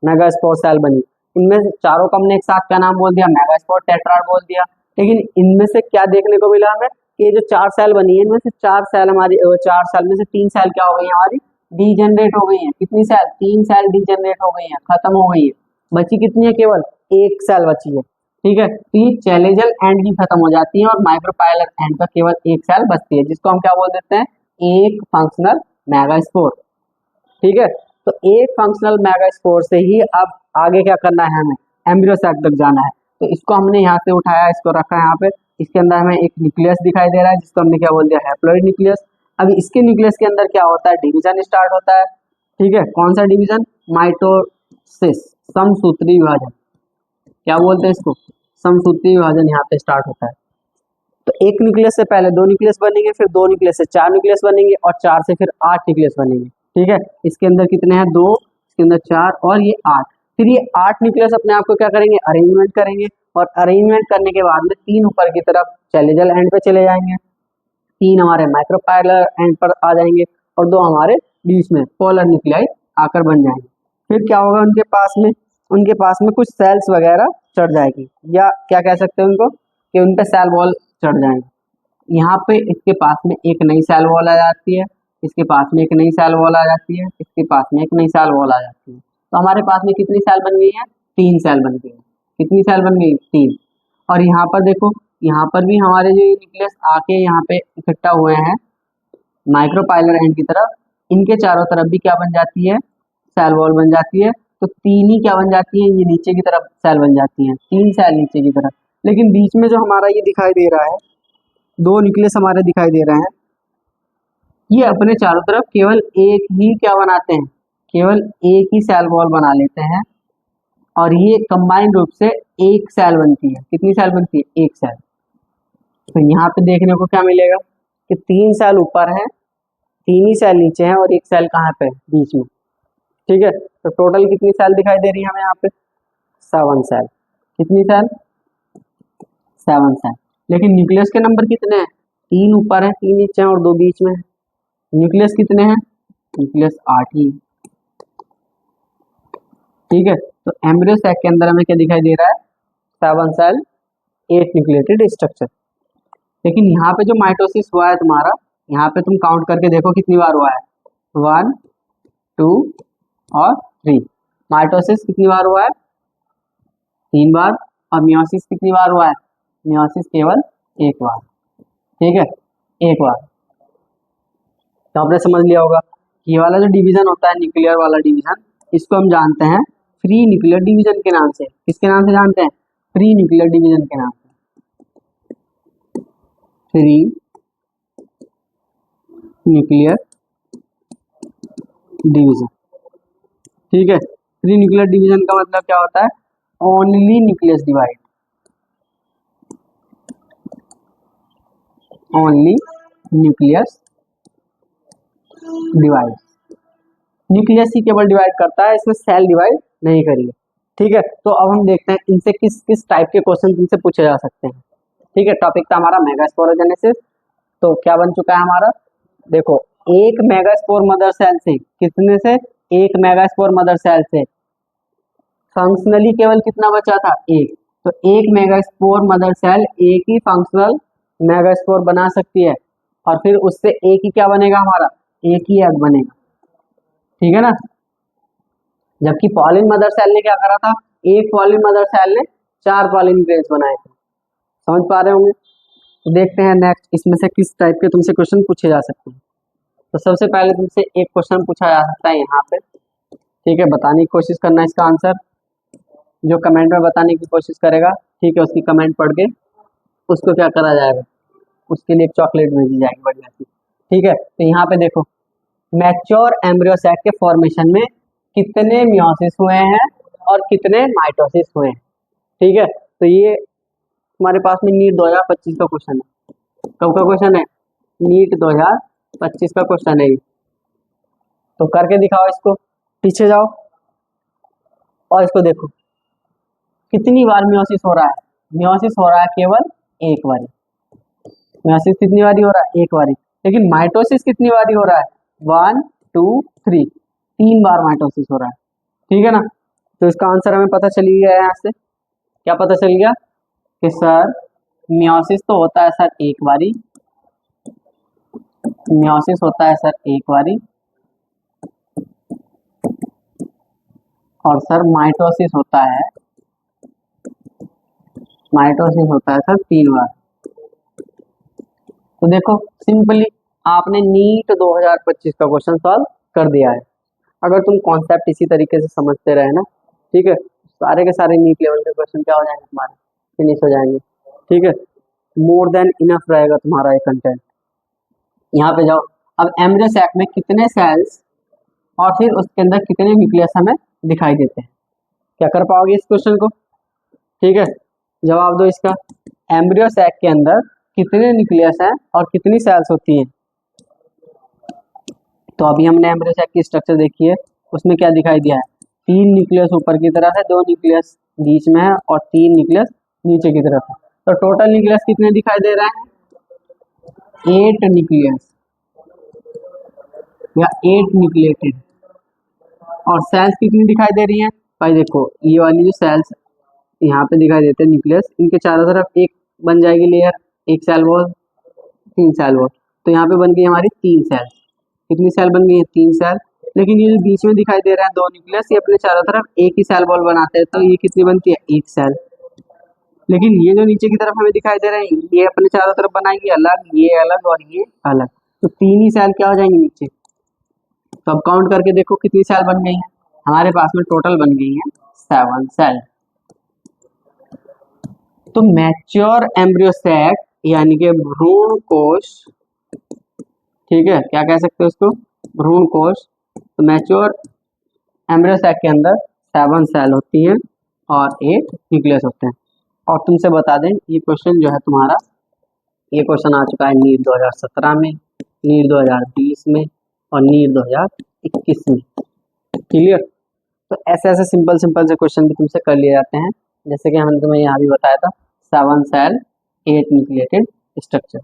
मेगास्पोर सेल बनी। इनमें से चारों का हमने एक साथ क्या नाम बोल दिया, मेगास्पोर टेट्राड बोल दिया। लेकिन इनमें से क्या देखने को मिला हमें कि ये जो 4 सेल बनी है, इनमें से 4 सेल हमारी 4 सेल में से 3 सेल क्या हो गई है हमारी, डीजनरेट हो गई है। कितनी सेल, 3 सेल डीजनरेट हो गई है, खत्म हो गई है। बची कितनी है, केवल एक सेल बची है। ठीक है, तो ये चैलेंजल एंड की खत्म हो जाती है और माइक्रोपाइलर एंड का केवल एक सेल बचती है, जिसको हम क्या बोल देते हैं, एक फंक्शनल मेगास्पोर। ठीक है, तो एक फंक्शनल मेगास्पोर से ही अब आगे क्या करना है, हमें एम्ब्रियो सैक तक जाना है। तो इसको हमने यहाँ से उठाया, इसको रखा है यहाँ पे। इसके अंदर हमें एक न्यूक्लियस दिखाई दे रहा है, जिसको हमने क्या बोल दिया, हैप्लॉइड न्यूक्लियस। अभी इसके न्यूक्लियस के अंदर क्या होता है, डिवीजन स्टार्ट होता है। ठीक है, कौन सा डिवीजन, माइटोसिस, समसूत्री विभाजन। क्या बोलते हैं इसको, समसूत्री विभाजन यहाँ पे स्टार्ट होता है। तो एक न्यूक्लियस से पहले 2 न्यूक्लियस बनेंगे, फिर 2 न्यूक्लियस से 4 न्यूक्लियस बनेंगे, और 4 से फिर 8 न्यूक्लियस बनेंगे। ठीक है, इसके अंदर कितने हैं, 2, इसके अंदर 4 और ये 8। फिर ये 8 न्यूक्लियस अपने आप को क्या करेंगे, अरेंजमेंट करेंगे, और अरेंजमेंट करने के बाद में 3 ऊपर की तरफ चैलेंजल एंड पे चले जाएंगे, 3 हमारे माइक्रोपाइलर एंड पर आ जाएंगे, और 2 हमारे बीच में पोलर न्यूक्लियाई आकर बन जाएंगे। फिर क्या होगा, उनके पास में कुछ सेल्स वगैरह चढ़ जाएगी, या क्या कह सकते हैं उनको, कि उन पे सेल वॉल चढ़ जाएंगे। यहाँ पे इसके पास में एक नई सेल वॉल आ जाती है, इसके पास में एक नई सेल वॉल आ जाती है, इसके पास में एक नई सेल वॉल आ जाती है। तो हमारे पास में कितनी सेल बन गई है, 3 सेल बन गई है। कितनी सेल बन गई, 3। और यहाँ पर देखो, यहाँ पर भी हमारे जो न्यूक्लियस आके यहाँ पे इकट्ठा हुए हैं माइक्रोपाइलर एंड की तरफ, इनके चारों तरफ भी क्या बन जाती है, सेल वॉल बन जाती है। तो 3 ही क्या बन जाती है, ये नीचे की तरफ सेल बन जाती हैं, 3 सेल नीचे की तरफ। लेकिन बीच में जो हमारा ये दिखाई दे रहा है, 2 न्यूक्लियस हमारे दिखाई दे रहे हैं, ये अपने चारों तरफ केवल एक ही क्या बनाते हैं, केवल एक ही सेल वॉल बना लेते हैं, और ये कंबाइंड रूप से एक सेल बनती है। कितनी सेल बनती है, एक सेल। तो यहाँ पे देखने को क्या मिलेगा कि 3 सेल ऊपर है, 3 ही सेल नीचे है, और एक सेल कहाँ पे, बीच में। ठीक है, तो टोटल कितनी सेल दिखाई दे रही है हमें यहाँ पे, 7 सेल। कितनी सेल, 7 सेल। लेकिन न्यूक्लियस के नंबर कितने हैं, 3 ऊपर है, 3 नीचे हैं, और 2 बीच में है। न्यूक्लियस कितने हैं, न्यूक्लियस 8 ही। ठीक है, तो एम्ब्रियो सैक के अंदर हमें क्या दिखाई दे रहा है, 7 सेल 8 न्यूक्लिएटेड स्ट्रक्चर। लेकिन यहाँ पे जो माइटोसिस हुआ है तुम्हारा, यहाँ पे तुम काउंट करके देखो कितनी बार हुआ है, 1, 2 और 3। माइटोसिस कितनी बार हुआ है, 3 बार। और मियोसिस कितनी बार हुआ है, मियोसिस केवल 1 बार। ठीक है, 1 बार। तो आपने समझ लिया होगा कि ये वाला जो डिवीजन होता है, न्यूक्लियर वाला डिवीजन, इसको हम जानते हैं फ्री न्यूक्लियर डिवीजन के नाम से। किसके नाम से जानते हैं, फ्री न्यूक्लियर डिवीजन के नाम से, फ्री न्यूक्लियर डिवीजन। ठीक है, फ्री न्यूक्लियर डिवीजन का मतलब क्या होता है, only nucleus divide, only nucleus divide. Nucleus ही केवल डिवाइड करता है, इसमें सेल डिवाइड नहीं करिए। ठीक है, तो अब हम देखते हैं इनसे किस किस टाइप के क्वेश्चन इनसे पूछे जा सकते हैं। ठीक है, टॉपिक था हमारा मेगास्पोरोजेनेसिस। तो क्या बन चुका है हमारा, देखो, एक मेगास्पोर मदर सेल से, कितने से, एक मेगास्पोर मदर सेल से फंक्शनली केवल कितना बचा था, एक। तो एक मेगास्पोर मदर सेल एक ही फंक्शनल मेगास्पोर बना सकती है, और फिर उससे एक ही क्या बनेगा हमारा, एक ही एग बनेगा। ठीक है ना, जबकि पॉलिन मदर सेल ने क्या करा था, एक पॉलिन मदर सेल ने 4 पॉलिन ग्रेन्स बनाए थे। समझ पा रहे होंगे। तो देखते हैं नेक्स्ट इसमें से किस टाइप के तुमसे क्वेश्चन पूछे जा सकते हैं। तो सबसे पहले तुमसे एक क्वेश्चन पूछा जा सकता है यहाँ पे। ठीक है, बताने की कोशिश करना इसका आंसर, जो कमेंट में बताने की कोशिश करेगा, ठीक है, उसकी कमेंट पढ़ के उसको क्या करा जाएगा, उसके लिए एक चॉकलेट भेजी जाएगी बढ़िया सी। ठीक है, तो यहाँ पे देखो, मैच्योर एम्ब्रियो सैक के फॉर्मेशन में कितने मियोसिस हुए हैं और कितने माइटोसिस हुए हैं। ठीक है, तो ये हमारे पास में नीट 2025 का क्वेश्चन है। कब का क्वेश्चन है, नीट 2025 का क्वेश्चन है ये। तो करके दिखाओ इसको, पीछे जाओ और इसको देखो कितनी बार मियोसिस हो रहा है। मियोसिस हो रहा है केवल एक बारी। मियोसिस कितनी बारी हो रहा है, एक बारी। लेकिन माइटोसिस कितनी बारी हो रहा है, 1, 2, 3, 3 बार माइटोसिस हो रहा है। ठीक है ना, तो इसका आंसर हमें पता चल गया है यहाँ से। क्या पता चल गया कि सर मियोसिस तो होता है सर एक बारी, मियोसिस होता है सर एक बारी, और सर माइटोसिस होता है, माइटोसिस होता है सर 3 बार। तो देखो सिंपली आपने नीट 2025 का क्वेश्चन सॉल्व कर दिया है। अगर तुम कॉन्सेप्ट इसी तरीके से समझते रहे ना, ठीक है, सारे के सारे नीट लेवल के क्वेश्चन क्या हो जाएंगे तुम्हारे, फिनिश हो जाएंगे। ठीक है, मोर देन इनफ रहेगा तुम्हारा ये कंटेंट। यहाँ पे जाओ, अब एम्ब्रियो सैक में कितने सेल्स और फिर उसके अंदर कितने न्यूक्लियस हमें दिखाई देते हैं। क्या कर पाओगे इस क्वेश्चन को? ठीक है, जवाब दो इसका। एम्ब्रियो सैक के अंदर कितने न्यूक्लियस हैं और कितनी सेल्स होती हैं? तो अभी हमने एम्ब्रियो सैक की स्ट्रक्चर देखी है, उसमें क्या दिखाई दिया है, 3 न्यूक्लियस ऊपर की तरफ है, 2 न्यूक्लियस बीच में है और 3 न्यूक्लियस नीचे की तरफ है। तो टोटल न्यूक्लियस कितने दिखाई दे रहे हैं? 8 न्यूक्लियस या 8 न्यूक्लिएटेड। और सेल्स कितनी दिखाई दे रही हैं भाई? देखो ये वाली जो सेल्स यहाँ पे दिखाई देते हैं न्यूक्लियस, इनके चारों तरफ एक बन जाएगी लेयर, एक सेल वॉल, 3 सेल वॉल। तो यहाँ पे बन गई हमारी 3 सेल। कितनी सेल बन गई है? 3 सेल। लेकिन ये जो बीच में दिखाई दे रहा है 2 न्यूक्लियस, ये अपने चारों तरफ एक ही सेल वॉल बनाते हैं, तो ये कितनी बनती है? 1 सेल। लेकिन ये जो नीचे की तरफ हमें दिखाई दे रहा है, ये अपने चारों तरफ बनाएंगे अलग, ये अलग और ये अलग, तो 3 ही सेल क्या हो जाएंगे नीचे। तो अब काउंट करके देखो कितनी सेल बन गई है हमारे पास में, टोटल बन गई है 7 सेल। तो मैच्योर एम्ब्रियो सैक यानी कि भ्रूण कोश, ठीक है, क्या कह सकते हो उसको? भ्रूण कोश। तो मैच्योर एम्ब्रियो सैक के अंदर 7 सेल होती हैं और 8 न्यूक्लियस होते हैं। और तुमसे बता दें ये क्वेश्चन जो है तुम्हारा, ये क्वेश्चन आ चुका है नीट 2017 में, नीट 2020 में और नीट 2021 में। क्लियर? तो ऐसे ऐसे सिंपल सिंपल से क्वेश्चन भी तुमसे कर लिए जाते हैं, जैसे कि हमने तुम्हें यहाँ भी बताया था 7 सेल 8 न्यूक्लिएटेड स्ट्रक्चर।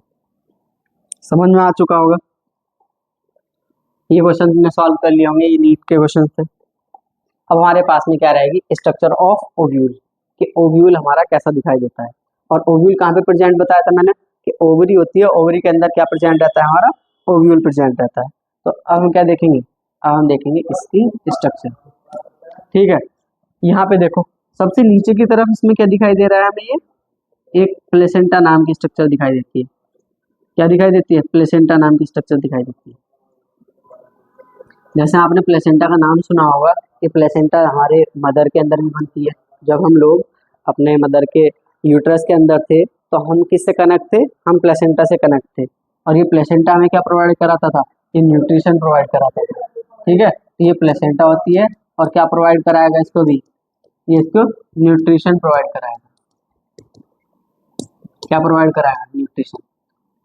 समझ में आ चुका होगा? ये क्वेश्चन तुमने सॉल्व कर लिए होंगे ये नीट के क्वेश्चन से। अब हमारे पास में क्या रहेगी? स्ट्रक्चर ऑफ ओव्यूल, कि ओव्यूल हमारा कैसा दिखाई देता है। और ओव्यूल कहाँ पे प्रेजेंट बताया था मैंने, कि ओवरी होती है, ओवरी के अंदर क्या प्रेजेंट रहता है हमारा? ओव्यूल प्रेजेंट रहता है। तो अब हम क्या देखेंगे? अब हम देखेंगे इसकी स्ट्रक्चर। ठीक है, यहाँ पे देखो सबसे नीचे की तरफ इसमें क्या दिखाई दे रहा है हमें? ये एक प्लेसेंटा नाम की स्ट्रक्चर दिखाई देती है। क्या दिखाई देती है? प्लेसेंटा नाम की स्ट्रक्चर दिखाई देती है। जैसे आपने प्लेसेंटा का नाम सुना होगा कि प्लेसेंटा हमारे मदर के अंदर भी बनती है। जब हम लोग अपने मदर के यूट्रस के अंदर थे तो हम किससे कनेक्ट थे? हम प्लेसेंटा से कनेक्ट थे। और ये प्लेसेंटा हमें क्या प्रोवाइड कराता था? ये न्यूट्रिशन प्रोवाइड कराता था। ठीक है, तो ये प्लेसेंटा होती है और क्या प्रोवाइड कराएगा इसको भी? ये इसको न्यूट्रिशन प्रोवाइड कराएगा। क्या प्रोवाइड कराएगा? न्यूट्रिशन।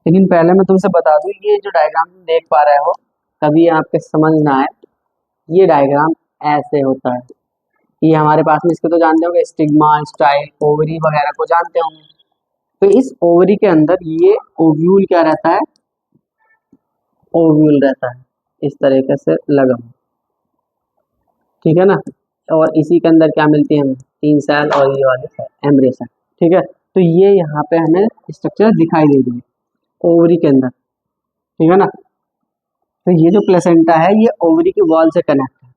लेकिन पहले मैं तुमसे बता दूं, ये जो डायग्राम तुम देख पा रहे हो, कभी आपके समझ ना आए, ये डायग्राम ऐसे होता है। ये हमारे पास में, इसको तो जानते होंगे, स्टिग्मा, स्टाइल, ओवरी वगैरह को जानते होंगे। तो इस ओवरी के अंदर ये ओव्यूल क्या रहता है? ओव्यूल रहता है इस तरीके से लगा हुआ। ठीक है ना? और इसी के अंदर क्या मिलती है हमें? 3 सेल और ये वाले सेल एम्ब्रियो सेल। ठीक है, तो ये यहाँ पे हमें स्ट्रक्चर दिखाई दे रही है ओवरी के अंदर। ठीक है ना? तो ये जो प्लेसेंटा है ये ओवरी की वॉल से कनेक्ट है।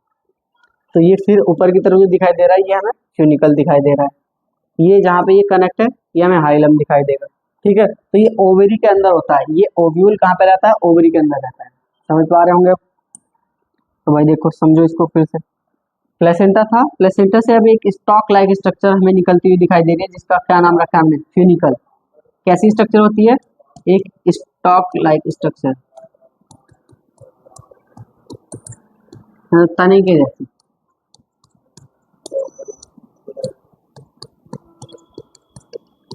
तो ये फिर ऊपर की तरफ जो दिखाई दे रहा है ये हमें फ्यूनिकल दिखाई दे रहा है। ये जहाँ पे ये कनेक्ट है ये हमें हाइलम दिखाई देगा। ठीक है, तो ये ओवरी के अंदर होता है। ये ओव्यूल कहाँ पे रहता है? ओवरी के अंदर रहता है। समझ पा रहे होंगे आप? तो भाई देखो समझो इसको फिर से। प्लेसेंटा था, प्लेसेंटा से अब एक स्टॉक लाइक स्ट्रक्चर हमें निकलती हुई दिखाई दे रही है, जिसका क्या नाम रखा है हमने? फ्यूनिकल। कैसी स्ट्रक्चर होती है? एक स्टॉक लाइक स्ट्रक्चर, तने के जैसी।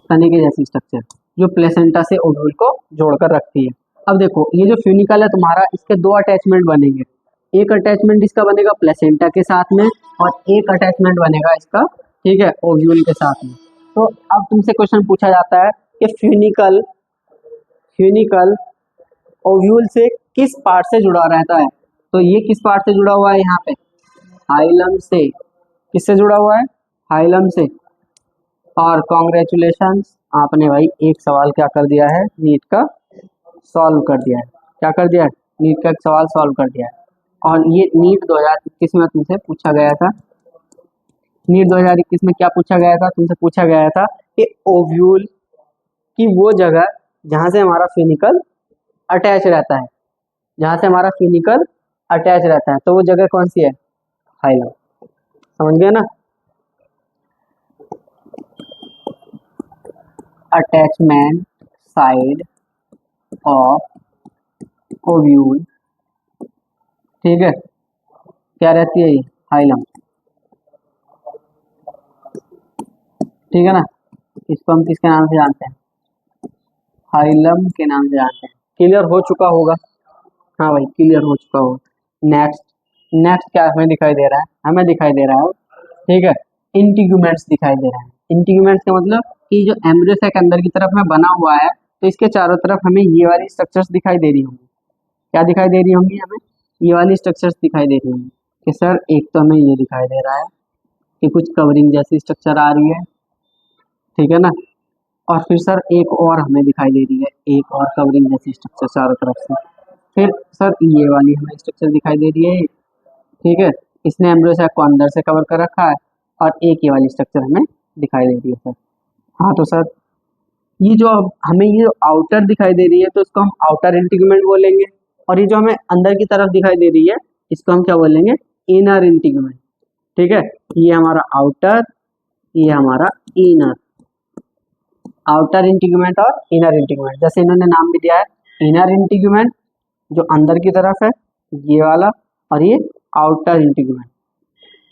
तने के जैसी स्ट्रक्चर जो प्लेसेंटा से ओव्यूल को जोड़कर रखती है। अब देखो ये जो फ्यूनिकल है तुम्हारा, इसके 2 अटैचमेंट बनेंगे। एक अटैचमेंट इसका बनेगा प्लेसेंटा के साथ में और एक अटैचमेंट बनेगा इसका, ठीक है, ओव्यूल के साथ में। तो अब तुमसे क्वेश्चन पूछा जाता है कि फ्यूनिकल फ्यूनिकल ओव्यूल से किस पार्ट से जुड़ा रहता है? तो ये किस पार्ट से जुड़ा हुआ है यहाँ पे? हाइलम से। किससे जुड़ा हुआ है? हाइलम से। और कॉन्ग्रेचुलेशंस, आपने भाई एक सवाल क्या कर दिया है, नीट का सॉल्व कर दिया है। क्या कर दिया है? नीट का एक सवाल सॉल्व कर दिया है। और ये नीट 2021 में तुमसे पूछा गया था। नीट 2021 में क्या पूछा गया था? तुमसे पूछा गया था कि ओव्यूल की वो जगह जहां से हमारा फिनिकल अटैच रहता है, जहां से हमारा फिनिकल अटैच रहता है, तो वो जगह कौन सी है? हाइलम। समझ गए ना? अटैचमेंट साइड ऑफ ओव्यूल, ठीक है, क्या रहती है? ये हाइलम, ठीक है ना। इसको हम किसके नाम से जानते हैं? हाइलम के नाम से जानते हैं। क्लियर हो चुका होगा? हाँ भाई, क्लियर हो चुका होगा। नेक्स्ट, नेक्स्ट क्या हमें दिखाई दे रहा है? हमें दिखाई दे रहा है, ठीक है, इंटीग्यूमेंट्स दिखाई दे रहा है। इंटीग्यूमेंट्स का मतलब कि जो एम्ब्रियो सेक अंदर की तरफ में बना हुआ है, तो इसके चारों तरफ हमें ये वाली स्ट्रक्चर्स दिखाई दे रही होंगी। क्या दिखाई दे रही होंगी? हमें ये वाली स्ट्रक्चर्स दिखाई दे रही होंगी कि सर एक तो हमें ये दिखाई दे रहा है कि कुछ कवरिंग जैसी स्ट्रक्चर आ रही है, ठीक है ना। और फिर सर एक और हमें दिखाई दे रही है, एक और कवरिंग जैसी स्ट्रक्चर चारों तरफ से। फिर सर ये वाली हमें स्ट्रक्चर दिखाई दे रही है, ठीक है, इसने एम्ब्रियो सैक को अंदर से कवर कर रखा है। और एक ये वाली स्ट्रक्चर हमें दिखाई दे रही है सर। हाँ तो सर ये जो हमें ये आउटर दिखाई दे रही है, तो इसको हम आउटर इंटीग्यूमेंट बोलेंगे। और ये जो हमें अंदर की तरफ दिखाई दे रही है, इसको हम क्या बोलेंगे? इनर इंटीग्यूमेंट, ठीक है। ये हमारा आउटर, ये हमारा इनर। आउटर इंटीग्यूमेंट और इनर इंटीग्यूमेंट, जैसे इन्होंने नाम भी दिया है, इनर इंटीग्यूमेंट जो अंदर की तरफ है ये वाला, और ये आउटर इंटीग्यूमेंट,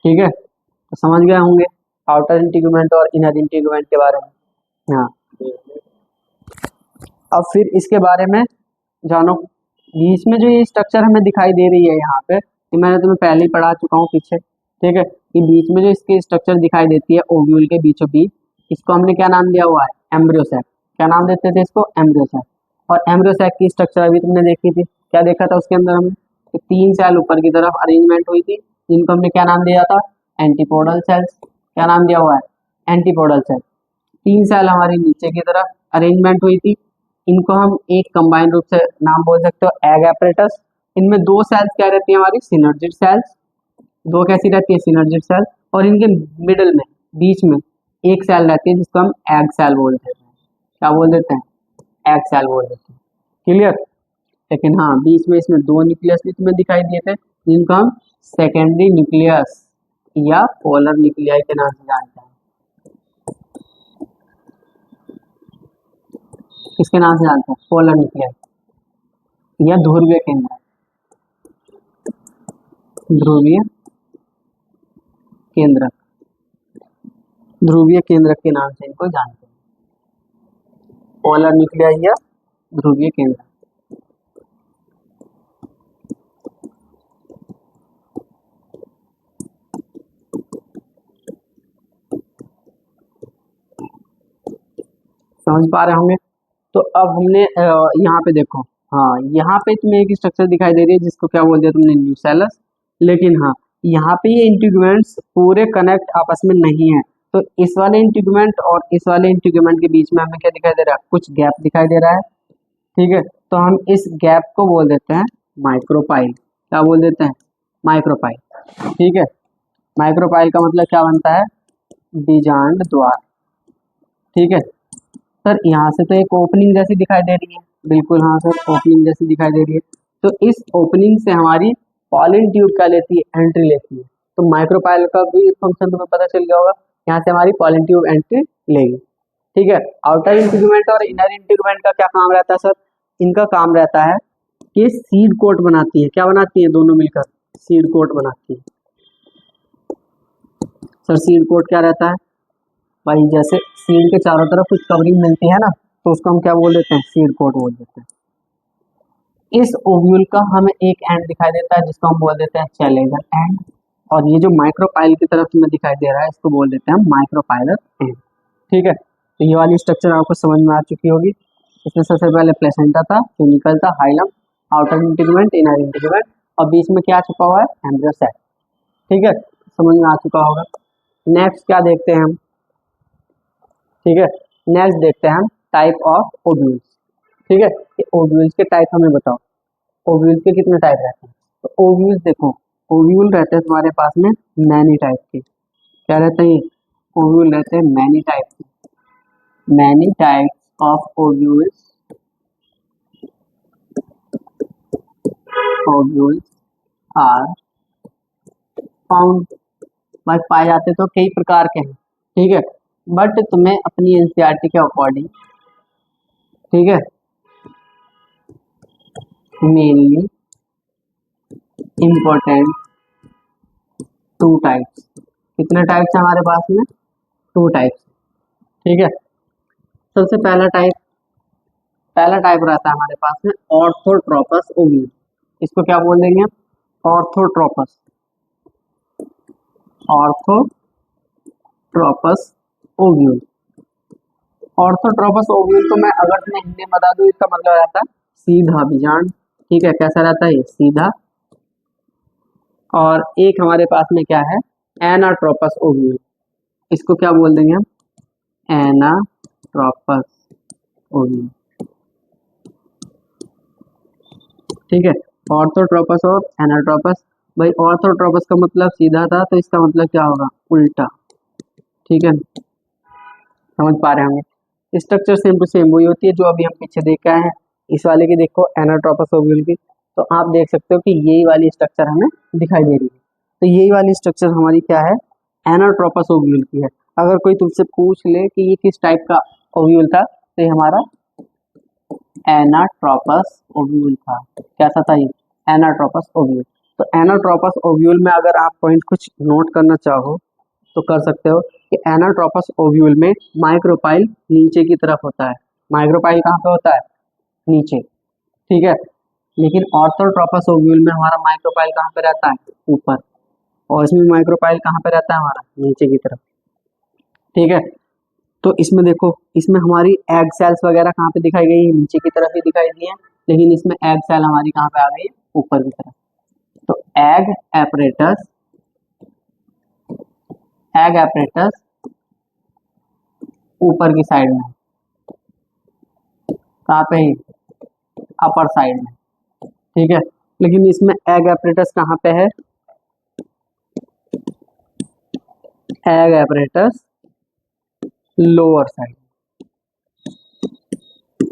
ठीक है। तो समझ गए होंगे आउटर इंटीग्यूमेंट और इनर इंटीग्यूमेंट के बारे में। हाँ, अब फिर इसके बारे में जानो। बीच में जो ये स्ट्रक्चर हमें दिखाई दे रही है यहाँ पे, ये मैंने तुम्हें पहले ही पढ़ा चुका हूँ पीछे, ठीक है। कि बीच में जो इसकी स्ट्रक्चर दिखाई देती है ओव्यूल के बीचों बीच, इसको हमने क्या नाम दिया हुआ है? Embryo sac. क्या नाम देते थे इसको? Embryo sac. और एम्ब्रियो सैक की स्ट्रक्चर अभी तुमने देखी थी, क्या देखा था उसके अंदर हमने? कि 3 सेल ऊपर की तरफ अरेंजमेंट हुई थी, जिनको हमने क्या नाम दिया था? Antipodal cells. क्या नाम दिया हुआ है? Antipodal cell. 3 सेल हमारी नीचे की तरफ अरेंजमेंट हुई थी, इनको हम एक कंबाइंड रूप से नाम बोल सकते हो एग एपरेटस। इनमें 2 सेल्स क्या रहती है? हमारी सिनर्जिड सेल्स। 2 कैसी रहती है? Synergid cell. और इनके मिडल में, बीच में एक सेल रहती है जिसको हम एग सेल बोल देते हैं। क्या बोल देते हैं? एग सेल बोल देते हैं। क्लियर? लेकिन हाँ, बीच में इसमें 2 न्यूक्लियस भी तुम्हें दिखाई दिए थे, जिनको हम सेकेंडरी न्यूक्लियस या पोलर न्यूक्लियाई के नाम से जानते हैं। किसके नाम से जानते हैं? पोलर न्यूक्लियाई या ध्रुवीय केंद्र। ध्रुवीय केंद्रक, ध्रुवीय केंद्रक के नाम से इनको जानते हैं, पोलर न्यूक्लियाई या ध्रुवीय केंद्रक। समझ पा रहे होंगे? तो अब हमने यहाँ पे देखो, हाँ यहाँ पे तुम्हें एक स्ट्रक्चर दिखाई दे रही है जिसको क्या बोल दिया तुमने? न्यूसेलस। लेकिन हाँ, यहाँ पे ये इंटीग्यूमेंट्स पूरे कनेक्ट आपस में नहीं है। तो इस वाले इंटीग्यूमेंट और इस वाले इंटीग्यूमेंट के बीच में हमें क्या दिखाई दे रहा है? कुछ गैप दिखाई दे रहा है, ठीक है। तो हम इस गैप को बोल देते हैं माइक्रोपाइल। क्या बोल देते हैं? माइक्रोपाइल, ठीक है। माइक्रोपाइल का मतलब क्या बनता है? बीजांड द्वार, ठीक है। सर यहाँ से तो एक ओपनिंग जैसी दिखाई दे रही है, बिल्कुल हाँ सर, ओपनिंग जैसी दिखाई दे रही है। तो इस ओपनिंग से हमारी पॉलिन ट्यूब क्या लेती है? एंट्री लेती है। तो माइक्रोपाइल का भी फंक्शन तुम्हें पता चल गया होगा, यहाँ से हमारी पॉलिन ट्यूब एंट्री लेगी, ठीक है। आउटर इंटीग्यूमेंट और इनर इंटीग्यूमेंट का क्या काम रहता है सर? इनका काम रहता है कि सीड कोट बनाती है। क्या बनाती है दोनों मिलकर? सीड कोट बनाती है। सर सीड कोट क्या रहता है भाई? जैसे सीड के चारों तरफ कुछ कवरिंग मिलती है ना, तो उसको हम क्या बोल देते हैं? सीड कोट बोल देते हैं। इस ओव्यूल का हमें एक एंड दिखाई देता है जिसको हम बोल देते हैं चैलेंजर एंड। और ये जो माइक्रोपाइल की तरफ तुम्हें दिखाई दे रहा है, इसको बोल देते हैं माइक्रोपाइलर एंड, ठीक है। तो ये वाली स्ट्रक्चर आपको समझ में आ चुकी होगी। इसमें सबसे पहले प्लेसेंटा था, फिनिकल था, hilum, outer integument, inner integument, और बीच में क्या छुपा हुआ है? एम्ब्रियो सैक, ठीक है। समझ में आ चुका होगा। नेक्स्ट क्या देखते हैं हम, ठीक है, नेक्स्ट देखते हैं हम टाइप ऑफ ओव्यूल्स। ठीक है, कि ओव्यूल्स के टाइप हमें बताओ, ओव्यूल्स के कितने टाइप रहते हैं। तो ओव्यूल्स देखो, ओव्यूल रहते हैं तुम्हारे पास में मैनी टाइप के। क्या रहते हैं ये, ओव्यूल रहते हैं मैनी टाइप के। Many types of ovules, ovules are found, बस पाए जाते तो कई प्रकार के हैं, ठीक है, बट तुम्हें अपनी एनसीईआरटी के अकॉर्डिंग, ठीक है, मेनली इम्पोर्टेंट टू टाइप्स। कितने टाइप्स है हमारे पास में, टू टाइप्स, ठीक है। सबसे पहला टाइप रहता है हमारे पास में ऑर्थोट्रोपस ओव्यूल। इसको क्या बोल देंगे हम, orthotropous, orthotropous ovule. Orthotropous ovule को मैं अगर तुम्हें हिंदी में बता दूं, इसका मतलब रहता है सीधा बीजांड। ठीक है, कैसा रहता है ये, सीधा। और एक हमारे पास में क्या है, एनाट्रोपस ओव्यूल। इसको क्या बोल देंगे हम, एनाट्रोपस ओव्यूल। ठीक है, ऑर्थोट्रोपस और एनाट्रोपस। भाई ऑर्थोट्रोपस का मतलब सीधा था, तो इसका मतलब क्या होगा, उल्टा। ठीक है, समझ पा रहे होंगे। स्ट्रक्चर सेम टू सेम वही होती है जो अभी हम पीछे देख के आए हैं। इस वाले की देखो, एनाट्रोपस ओव्यूल की, तो आप देख सकते हो कि यही वाली स्ट्रक्चर हमें दिखाई दे रही है। तो यही वाली स्ट्रक्चर हमारी क्या है, एनाट्रोपस ओव्यूल की है। अगर कोई तुमसे पूछ ले कि ये किस टाइप का ओव्यूल था, तो ये हमारा एनाट्रोपस ओव्यूल था। कैसा था ये, एनाट्रोपस ओव्यूल। तो एनाट्रोपस ओव्यूल में अगर आप पॉइंट कुछ नोट करना चाहो तो कर सकते हो कि एनाट्रोपस ओव्यूल में माइक्रोपाइल नीचे की तरफ होता है। माइक्रोपाइल कहाँ पे होता है, नीचे। ठीक है, लेकिन ऑर्थोट्रोपस ओव्यूल में हमारा माइक्रोपाइल कहाँ पे रहता है, ऊपर। और इसमें माइक्रोपाइल कहाँ पे रहता है हमारा, नीचे की तरफ। ठीक है, तो इसमें देखो, इसमें हमारी एग सेल्स वगैरह कहाँ पे दिखाई गई है, नीचे की तरफ ही दिखाई दी है, लेकिन इसमें एग सेल हमारी कहाँ पे आ गई है, ऊपर की तरफ। तो एग एपरेटस, एग एपरेटस ऊपर की साइड में, कहाँ पे ही, अपर साइड में। ठीक है, लेकिन इसमें एग एपरेटस कहाँ पे है, एग एपरेटस लोअर साइड।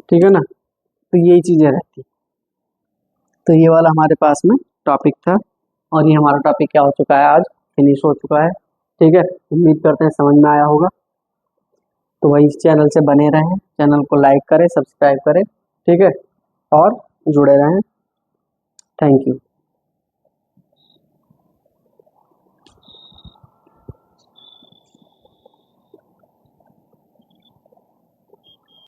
ठीक है ना, तो यही चीजें रहती। तो ये वाला हमारे पास में टॉपिक था, और ये हमारा टॉपिक क्या हो चुका है, आज फिनिश हो चुका है। ठीक है, उम्मीद करते हैं समझ में आया होगा। तो वही इस चैनल से बने रहें, चैनल को लाइक करें, सब्सक्राइब करें, ठीक है, और जुड़े रहें। Thank you.